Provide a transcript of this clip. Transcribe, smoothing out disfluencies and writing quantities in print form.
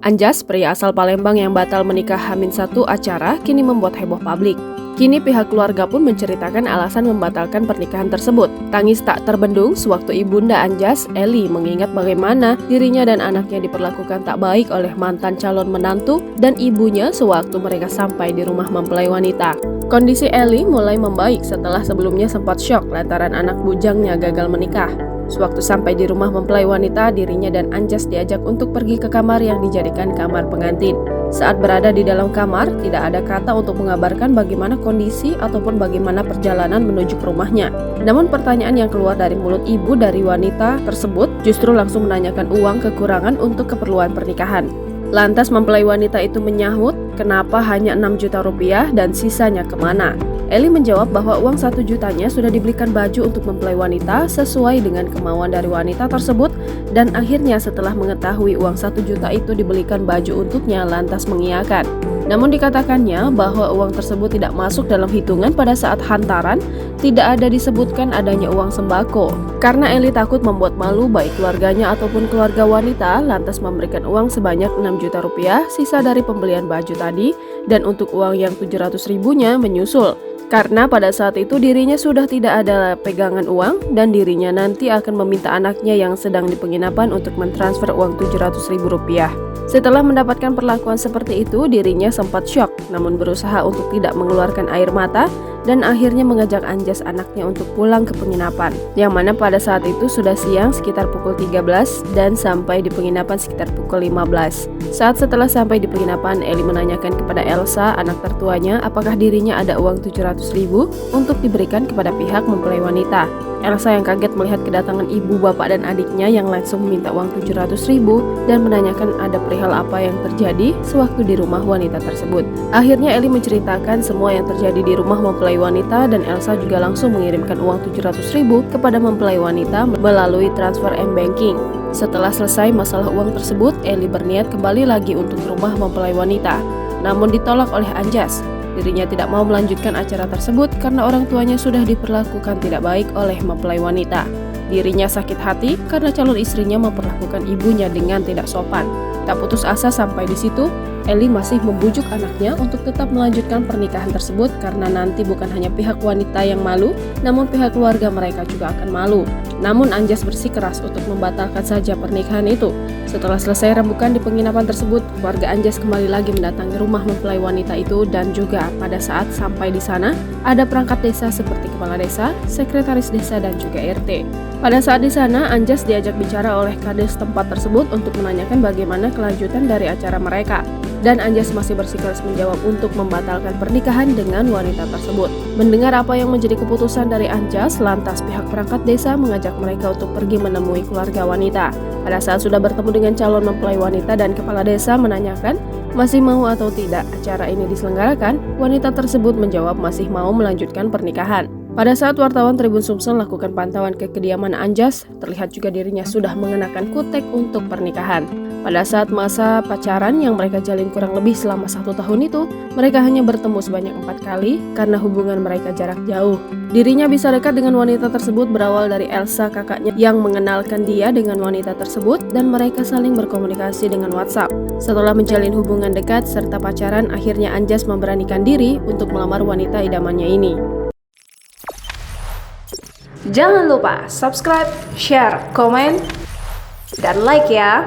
Anjas, pria asal Palembang yang batal menikah H-1 acara, kini membuat heboh publik. Kini pihak keluarga pun menceritakan alasan membatalkan pernikahan tersebut. Tangis tak terbendung sewaktu ibunda Anjas, Eli, mengingat bagaimana dirinya dan anaknya diperlakukan tak baik oleh mantan calon menantu dan ibunya sewaktu mereka sampai di rumah mempelai wanita. Kondisi Eli mulai membaik setelah sebelumnya sempat syok lantaran anak bujangnya gagal menikah. Sewaktu sampai di rumah mempelai wanita, dirinya dan Anjas diajak untuk pergi ke kamar yang dijadikan kamar pengantin. Saat berada di dalam kamar, tidak ada kata untuk mengabarkan bagaimana kondisi ataupun bagaimana perjalanan menuju ke rumahnya. Namun pertanyaan yang keluar dari mulut ibu dari wanita tersebut justru langsung menanyakan uang kekurangan untuk keperluan pernikahan. Lantas mempelai wanita itu menyahut, kenapa hanya 6 juta rupiah dan sisanya kemana? Eli menjawab bahwa uang 1 jutanya sudah dibelikan baju untuk mempelai wanita sesuai dengan kemauan dari wanita tersebut, dan akhirnya setelah mengetahui uang 1 juta itu dibelikan baju untuknya lantas mengiyakan. Namun dikatakannya bahwa uang tersebut tidak masuk dalam hitungan pada saat hantaran, tidak ada disebutkan adanya uang sembako. Karena Eli takut membuat malu baik keluarganya ataupun keluarga wanita, lantas memberikan uang sebanyak 6 juta rupiah sisa dari pembelian baju tadi, dan untuk uang yang 700 ribunya menyusul. Karena pada saat itu dirinya sudah tidak ada pegangan uang dan dirinya nanti akan meminta anaknya yang sedang di penginapan untuk mentransfer uang 700 ribu rupiah. Setelah mendapatkan perlakuan seperti itu, dirinya sempat syok, namun berusaha untuk tidak mengeluarkan air mata dan akhirnya mengajak Anjas anaknya untuk pulang ke penginapan. Yang mana pada saat itu sudah siang sekitar pukul 13 dan sampai di penginapan sekitar pukul 15. Setelah sampai di penginapan, Eli menanyakan kepada Elsa, anak tertuanya, apakah dirinya ada uang 700 ribu untuk diberikan kepada pihak mempelai wanita. Elsa yang kaget melihat kedatangan ibu, bapak, dan adiknya yang langsung meminta uang 700 ribu dan menanyakan ada perihal apa yang terjadi sewaktu di rumah wanita tersebut. Akhirnya Eli menceritakan semua yang terjadi di rumah mempelai wanita dan Elsa juga langsung mengirimkan uang 700 ribu kepada mempelai wanita melalui transfer M-Banking. Setelah selesai masalah uang tersebut, Eli berniat kembali lagi untuk rumah mempelai wanita, namun ditolak oleh Anjas. Dirinya tidak mau melanjutkan acara tersebut karena orang tuanya sudah diperlakukan tidak baik oleh mempelai wanita. Dirinya sakit hati karena calon istrinya memperlakukan ibunya dengan tidak sopan. Tak putus asa sampai di situ, Eli masih membujuk anaknya untuk tetap melanjutkan pernikahan tersebut karena nanti bukan hanya pihak wanita yang malu, namun pihak keluarga mereka juga akan malu. Namun Anjas bersikeras untuk membatalkan saja pernikahan itu. Setelah selesai rembukan di penginapan tersebut, keluarga Anjas kembali lagi mendatangi rumah mempelai wanita itu dan juga pada saat sampai di sana, ada perangkat desa seperti kepala desa, sekretaris desa, dan juga RT. Pada saat di sana, Anjas diajak bicara oleh kades tempat tersebut untuk menanyakan bagaimana kelanjutan dari acara mereka. Dan Anjas masih bersikeras menjawab untuk membatalkan pernikahan dengan wanita tersebut. Mendengar apa yang menjadi keputusan dari Anjas, lantas pihak perangkat desa mengajak mereka untuk pergi menemui keluarga wanita. Pada saat sudah bertemu dengan calon mempelai wanita dan kepala desa menanyakan masih mau atau tidak acara ini diselenggarakan, wanita tersebut menjawab masih mau melanjutkan pernikahan. Pada saat wartawan Tribun Sumsel lakukan pantauan ke kediaman Anjas, terlihat juga dirinya sudah mengenakan kutek untuk pernikahan. Pada saat masa pacaran yang mereka jalin kurang lebih selama 1 tahun itu, mereka hanya bertemu sebanyak 4 kali karena hubungan mereka jarak jauh. Dirinya bisa dekat dengan wanita tersebut berawal dari Elsa, kakaknya, yang mengenalkan dia dengan wanita tersebut dan mereka saling berkomunikasi dengan WhatsApp. Setelah menjalin hubungan dekat serta pacaran, akhirnya Anjas memberanikan diri untuk melamar wanita idamannya ini. Jangan lupa subscribe, share, komen, dan like ya!